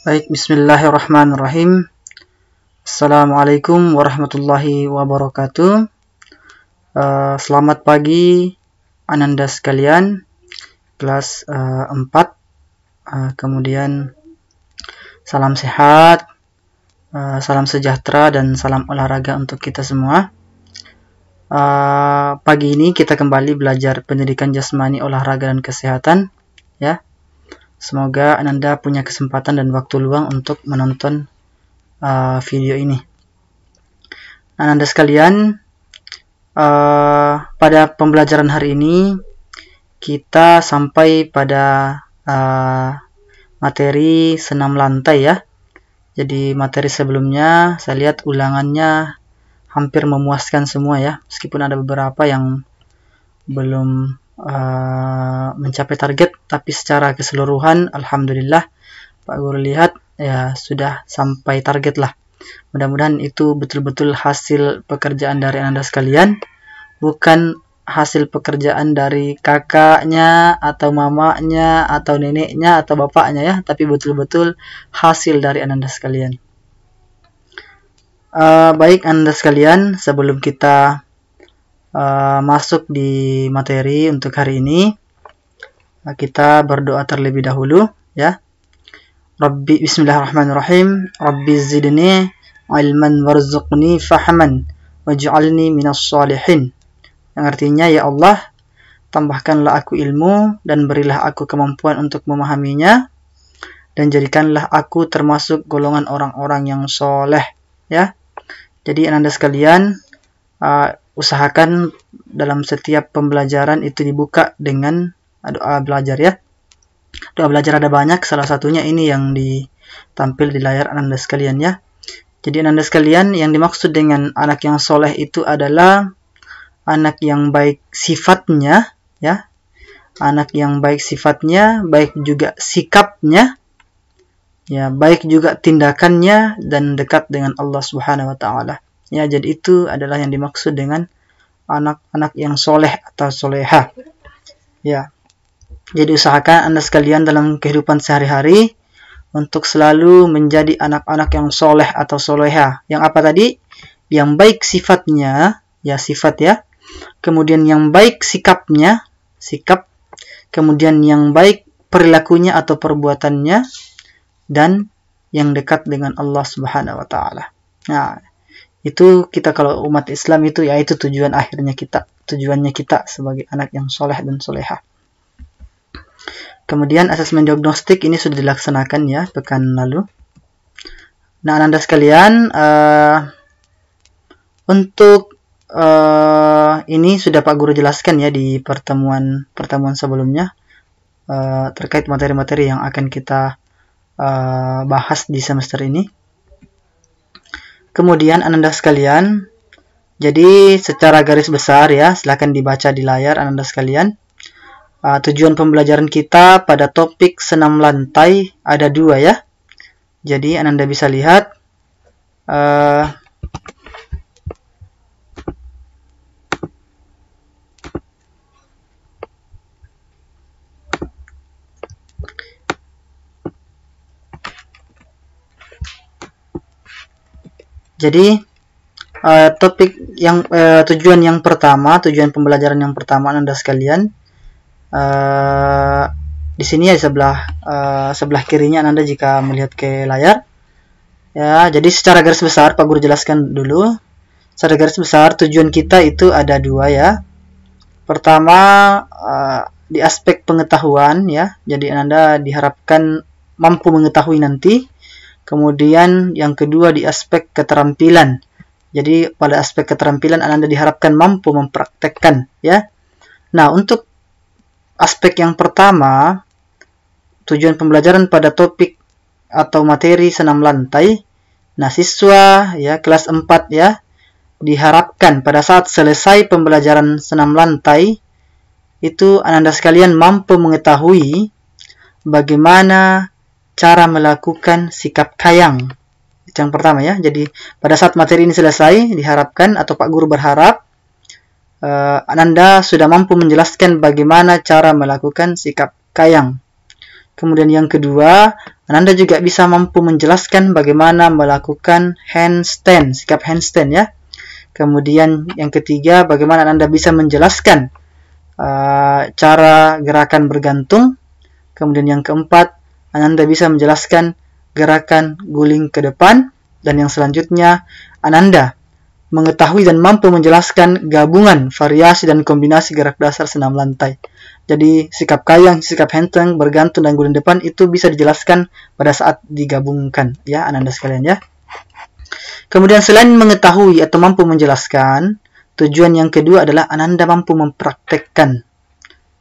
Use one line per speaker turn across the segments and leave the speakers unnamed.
Baik, bismillahirrahmanirrahim. Assalamualaikum warahmatullahi wabarakatuh. Selamat pagi Ananda sekalian, kelas 4. Kemudian salam sehat, salam sejahtera, dan salam olahraga untuk kita semua. Pagi ini kita kembali belajar pendidikan jasmani, olahraga, dan kesehatan, ya. Semoga Ananda punya kesempatan dan waktu luang untuk menonton video ini. Ananda sekalian, pada pembelajaran hari ini kita sampai pada materi senam lantai, ya. Jadi materi sebelumnya saya lihat ulangannya hampir memuaskan semua, ya, meskipun ada beberapa yang belum mencapai target, tapi secara keseluruhan alhamdulillah Pak Guru lihat ya sudah sampai target lah. Mudah-mudahan itu betul-betul hasil pekerjaan dari Anda sekalian, bukan hasil pekerjaan dari kakaknya atau mamanya atau neneknya atau bapaknya, ya, tapi betul-betul hasil dari Anda sekalian. Baik Anda sekalian, sebelum kita masuk di materi untuk hari ini, kita berdoa terlebih dahulu, ya. Rabbi, bismillahirrahmanirrahim. Rabbi zidni ilman warzuqni fahman waj'alni minas shalihin. Yang artinya, ya Allah, tambahkanlah aku ilmu dan berilah aku kemampuan untuk memahaminya, dan jadikanlah aku termasuk golongan orang-orang yang soleh, ya. Jadi Anda sekalian, usahakan dalam setiap pembelajaran itu dibuka dengan doa belajar, ya. Doa belajar ada banyak, salah satunya ini yang ditampil di layar Anda sekalian, ya. Jadi Anda sekalian, yang dimaksud dengan anak yang soleh itu adalah anak yang baik sifatnya, ya. Anak yang baik sifatnya, baik juga sikapnya, ya, baik juga tindakannya, dan dekat dengan Allah Subhanahu wa taala. Ya, jadi itu adalah yang dimaksud dengan anak-anak yang soleh atau soleha. Ya. Jadi usahakan Anda sekalian dalam kehidupan sehari-hari untuk selalu menjadi anak-anak yang soleh atau soleha. Yang apa tadi? Yang baik sifatnya, ya, sifat, ya. Kemudian yang baik sikapnya, sikap. Kemudian yang baik perilakunya atau perbuatannya, dan yang dekat dengan Allah Subhanahu wa taala. Nah, itu kita kalau umat Islam itu, ya, itu tujuan akhirnya kita, tujuannya kita sebagai anak yang soleh dan soleha. Kemudian asesmen diagnostik ini sudah dilaksanakan, ya, pekan lalu. Nah, Anda sekalian, untuk ini sudah Pak Guru jelaskan, ya, di pertemuan sebelumnya terkait materi-materi yang akan kita bahas di semester ini. Kemudian Anda sekalian, jadi secara garis besar, ya, silakan dibaca di layar Anda sekalian. Tujuan pembelajaran kita pada topik senam lantai ada 2, ya. Jadi Anda bisa lihat jadi topik yang tujuan yang pertama, tujuan pembelajaran yang pertama Anda sekalian, di sini, ya, sebelah kirinya Anda jika melihat ke layar, ya. Jadi secara garis besar Pak Guru jelaskan dulu. Secara garis besar tujuan kita itu ada 2, ya. Pertama, di aspek pengetahuan, ya. Jadi Anda diharapkan mampu mengetahui nanti. Kemudian yang kedua di aspek keterampilan. Jadi pada aspek keterampilan Anda diharapkan mampu mempraktekkan, ya. Nah, untuk aspek yang pertama, tujuan pembelajaran pada topik atau materi senam lantai. Nah, siswa, ya, kelas 4, ya, diharapkan pada saat selesai pembelajaran senam lantai itu Anda sekalian mampu mengetahui bagaimana cara melakukan sikap kayang. Itu yang pertama, ya. Jadi pada saat materi ini selesai diharapkan atau Pak Guru berharap Anda sudah mampu menjelaskan bagaimana cara melakukan sikap kayang. Kemudian yang kedua, Ananda juga bisa mampu menjelaskan bagaimana melakukan handstand, sikap handstand ya. Kemudian yang ketiga, bagaimana Ananda bisa menjelaskan cara gerakan bergantung. Kemudian yang keempat, Ananda bisa menjelaskan gerakan guling ke depan. Dan yang selanjutnya, Ananda mengetahui dan mampu menjelaskan gabungan, variasi, dan kombinasi gerak dasar senam lantai. Jadi sikap kayang, sikap handstand, bergantung, dan guling depan itu bisa dijelaskan pada saat digabungkan ya Ananda sekalian ya. Kemudian selain mengetahui atau mampu menjelaskan, tujuan yang kedua adalah Ananda mampu mempraktekkan.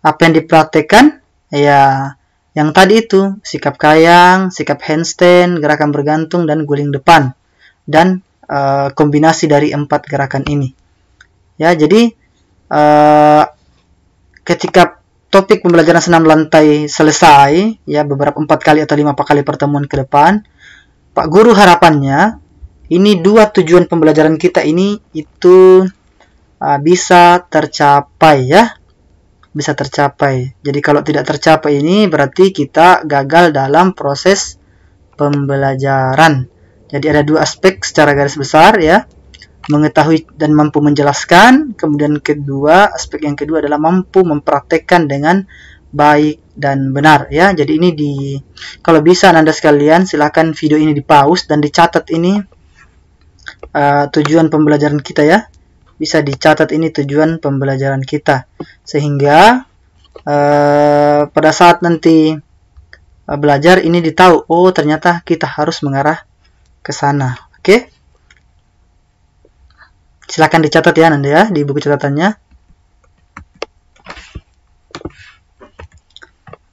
Apa yang dipraktekkan? Ya, yang tadi itu, sikap kayang, sikap handstand, gerakan bergantung, dan guling depan. Dan kombinasi dari 4 gerakan ini. Ya, jadi ketika topik pembelajaran senam lantai selesai, ya beberapa 4 kali atau 5 kali pertemuan ke depan, Pak Guru harapannya ini 2 tujuan pembelajaran kita ini itu bisa tercapai ya, bisa tercapai. Jadi kalau tidak tercapai ini berarti kita gagal dalam proses pembelajaran. Jadi ada 2 aspek secara garis besar ya, mengetahui dan mampu menjelaskan. Kemudian aspek yang kedua adalah mampu mempraktekkan dengan baik dan benar ya. Jadi ini kalau bisa Anda sekalian silakan video ini di-pause dan dicatat ini tujuan pembelajaran kita ya. Bisa dicatat ini tujuan pembelajaran kita sehingga pada saat nanti belajar ini ditahu, oh ternyata kita harus mengarah ke sana. Oke? Silakan dicatat ya Anda ya di buku catatannya.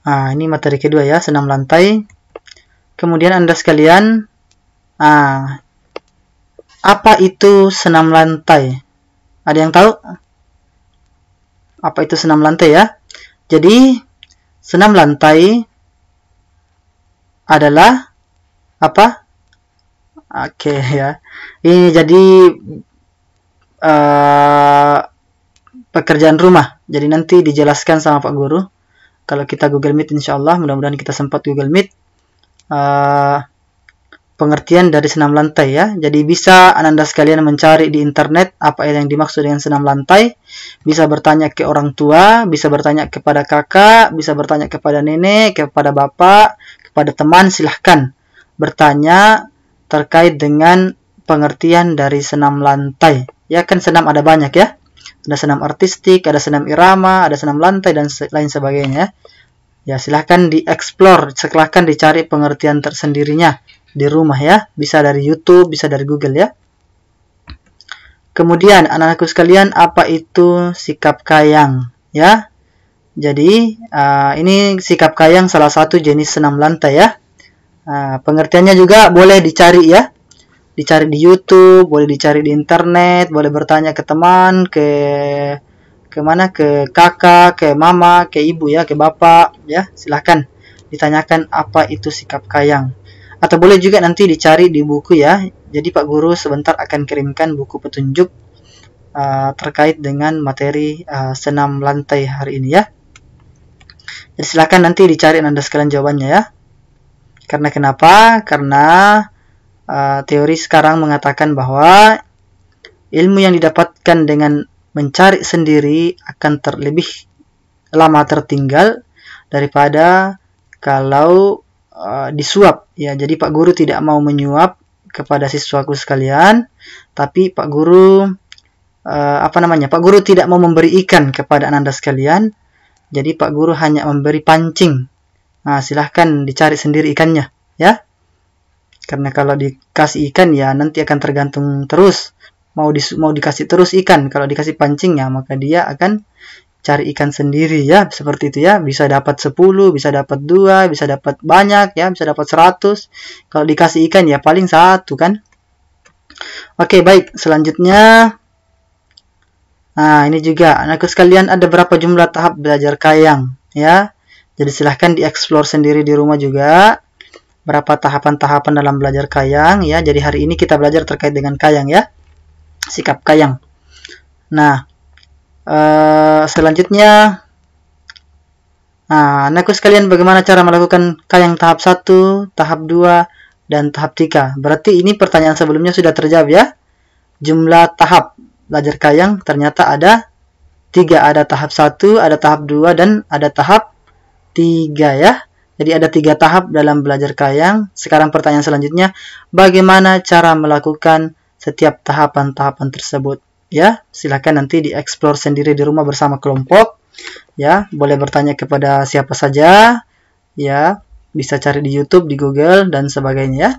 Nah, ini materi kedua ya, senam lantai. Kemudian Anda sekalian, apa itu senam lantai? Ada yang tahu? Apa itu senam lantai ya? Jadi, senam lantai adalah apa? Oke ya. Ini jadi pekerjaan rumah. Jadi nanti dijelaskan sama Pak Guru. Kalau kita Google Meet, insya Allah mudah-mudahan kita sempat Google Meet pengertian dari senam lantai ya. Jadi bisa Ananda sekalian mencari di internet apa yang dimaksud dengan senam lantai. Bisa bertanya ke orang tua, bisa bertanya kepada kakak, bisa bertanya kepada nenek, kepada bapak, kepada teman. Silahkan bertanya terkait dengan pengertian dari senam lantai. Ya kan senam ada banyak ya. Ada senam artistik, ada senam irama, ada senam lantai, dan lain sebagainya. Ya silahkan dieksplor, silahkan dicari pengertian tersendirinya di rumah ya. Bisa dari YouTube, bisa dari Google ya. Kemudian anak-anakku sekalian, apa itu sikap kayang ya? Jadi ini sikap kayang salah satu jenis senam lantai ya. Pengertiannya juga boleh dicari ya. Dicari di YouTube, boleh dicari di internet, boleh bertanya ke teman, ke mana, ke kakak, ke mama, ke ibu ya, ke bapak ya. Silahkan ditanyakan apa itu sikap kayang. Atau boleh juga nanti dicari di buku ya. Jadi Pak Guru sebentar akan kirimkan buku petunjuk terkait dengan materi senam lantai hari ini ya. Jadi silahkan nanti dicari Anda sekalian jawabannya ya. Karena kenapa? Karena teori sekarang mengatakan bahwa ilmu yang didapatkan dengan mencari sendiri akan lebih lama tertinggal daripada kalau disuap ya. Jadi Pak Guru tidak mau menyuap kepada siswaku sekalian, tapi Pak Guru Pak Guru tidak mau memberi ikan kepada Anda sekalian. Jadi Pak Guru hanya memberi pancing. Nah, silahkan dicari sendiri ikannya ya. Karena kalau dikasih ikan ya nanti akan tergantung terus. Mau dikasih terus ikan. Kalau dikasih pancing ya maka dia akan cari ikan sendiri ya. Seperti itu ya. Bisa dapat 10, bisa dapat 2, bisa dapat banyak ya. Bisa dapat 100. Kalau dikasih ikan ya paling 1 kan. Oke baik. Selanjutnya. Nah ini juga. Anakku sekalian, ada berapa jumlah tahap belajar kayang ya. Jadi silahkan dieksplor sendiri di rumah juga. Berapa tahapan-tahapan dalam belajar kayang ya. Jadi hari ini kita belajar terkait dengan kayang ya. Sikap kayang. Nah, selanjutnya Nah, anakku sekalian, bagaimana cara melakukan kayang tahap 1, tahap 2, dan tahap 3? Berarti ini pertanyaan sebelumnya sudah terjawab ya. Jumlah tahap belajar kayang ternyata ada 3. Ada tahap 1, ada tahap 2, dan ada tahap 3 ya. Jadi ada 3 tahap dalam belajar kayang. Sekarang pertanyaan selanjutnya, bagaimana cara melakukan setiap tahapan-tahapan tersebut? Ya, silakan nanti dieksplor sendiri di rumah bersama kelompok. Ya, boleh bertanya kepada siapa saja. Ya, bisa cari di YouTube, di Google, dan sebagainya ya.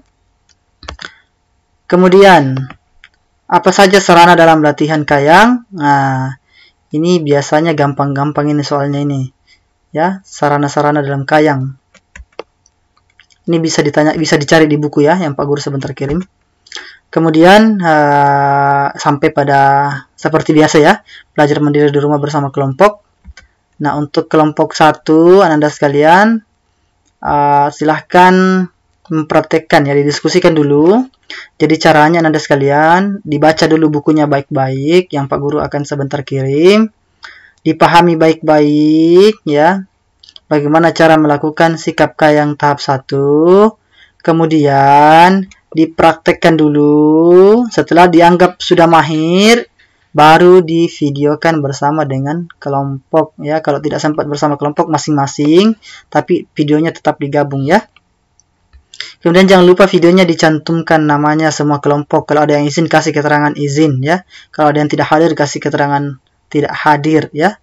Kemudian, apa saja sarana dalam latihan kayang? Nah, ini biasanya gampang-gampang ini soalnya ini. Ya, sarana-sarana dalam kayang. Ini bisa ditanya, bisa dicari di buku ya, yang Pak Guru sebentar kirim. Kemudian sampai pada seperti biasa ya, belajar mandiri di rumah bersama kelompok. Nah, untuk kelompok 1, Anda sekalian, silahkan mempraktekkan ya, didiskusikan dulu. Jadi caranya Anda sekalian, dibaca dulu bukunya baik-baik, yang Pak Guru akan sebentar kirim. Dipahami baik-baik ya, bagaimana cara melakukan sikap kayang tahap 1. Kemudian dipraktekkan dulu. Setelah dianggap sudah mahir, baru divideokan bersama dengan kelompok ya. Kalau tidak sempat bersama kelompok masing-masing, tapi videonya tetap digabung ya. Kemudian jangan lupa videonya dicantumkan namanya semua kelompok. Kalau ada yang izin, kasih keterangan izin ya. Kalau ada yang tidak hadir, kasih keterangan tidak hadir ya.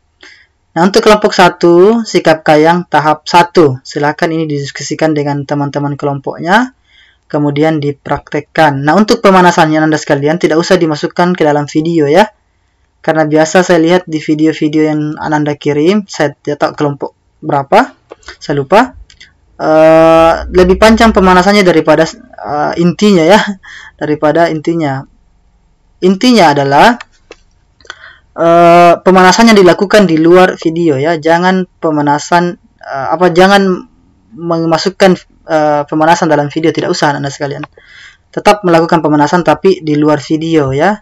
Nah, untuk kelompok 1, sikap kayang tahap 1. Silakan ini didiskusikan dengan teman-teman kelompoknya. Kemudian dipraktekkan. Nah, untuk pemanasannya Anda sekalian tidak usah dimasukkan ke dalam video ya. Karena biasa saya lihat di video-video yang Anda kirim, saya tidak tahu kelompok berapa, saya lupa. Lebih panjang pemanasannya daripada intinya ya. Daripada intinya. Intinya adalah pemanasan yang dilakukan di luar video ya. Jangan pemanasan jangan memasukkan pemanasan dalam video, tidak usah Anda sekalian. Tetap melakukan pemanasan tapi di luar video ya.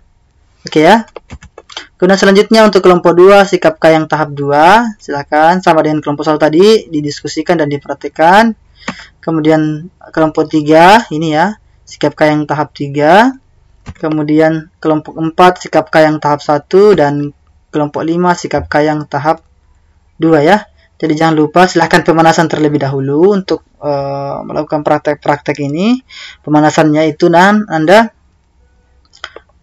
Oke ya. Kemudian selanjutnya untuk kelompok 2, sikap kayang tahap 2. Silakan sama dengan kelompok 1 tadi, didiskusikan dan dipraktikkan. Kemudian kelompok 3 ini ya, sikap kayang tahap 3. Kemudian kelompok 4, sikap kayang tahap 1, dan kelompok 5, sikap kayang tahap 2 ya. Jadi jangan lupa silahkan pemanasan terlebih dahulu untuk melakukan praktek-praktek ini. Pemanasannya itu Anda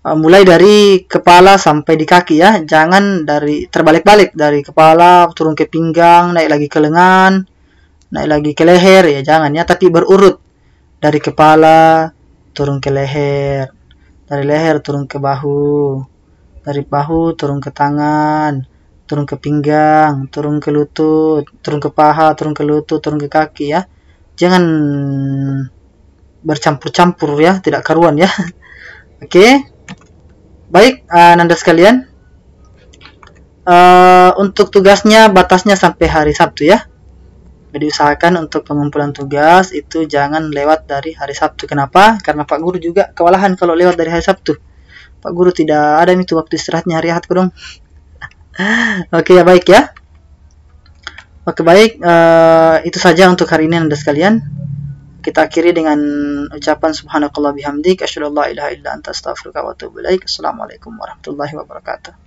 mulai dari kepala sampai di kaki ya. Jangan dari terbalik-balik, dari kepala turun ke pinggang, naik lagi ke lengan, naik lagi ke leher ya, jangan ya, tapi berurut. Dari kepala turun ke leher, dari leher turun ke bahu, dari bahu turun ke tangan, turun ke pinggang, turun ke lutut, turun ke paha, turun ke lutut, turun ke kaki ya. Jangan bercampur-campur ya, tidak karuan ya. Oke. Baik, Anda sekalian. Untuk tugasnya batasnya sampai hari Sabtu ya. Jadi usahakan untuk pengumpulan tugas itu jangan lewat dari hari Sabtu. Kenapa? Karena Pak Guru juga kewalahan kalau lewat dari hari Sabtu. Pak Guru tidak ada itu waktu istirahatnya hari Ahad dong. Oke ya, baik ya. Oke baik, itu saja untuk hari ini Anda sekalian. Kita akhiri dengan ucapan subhanakallah bihamdik, asyhadu an la ilaha illa anta astaghfiruka wa atubu ilaik. Assalamualaikum warahmatullahi wabarakatuh.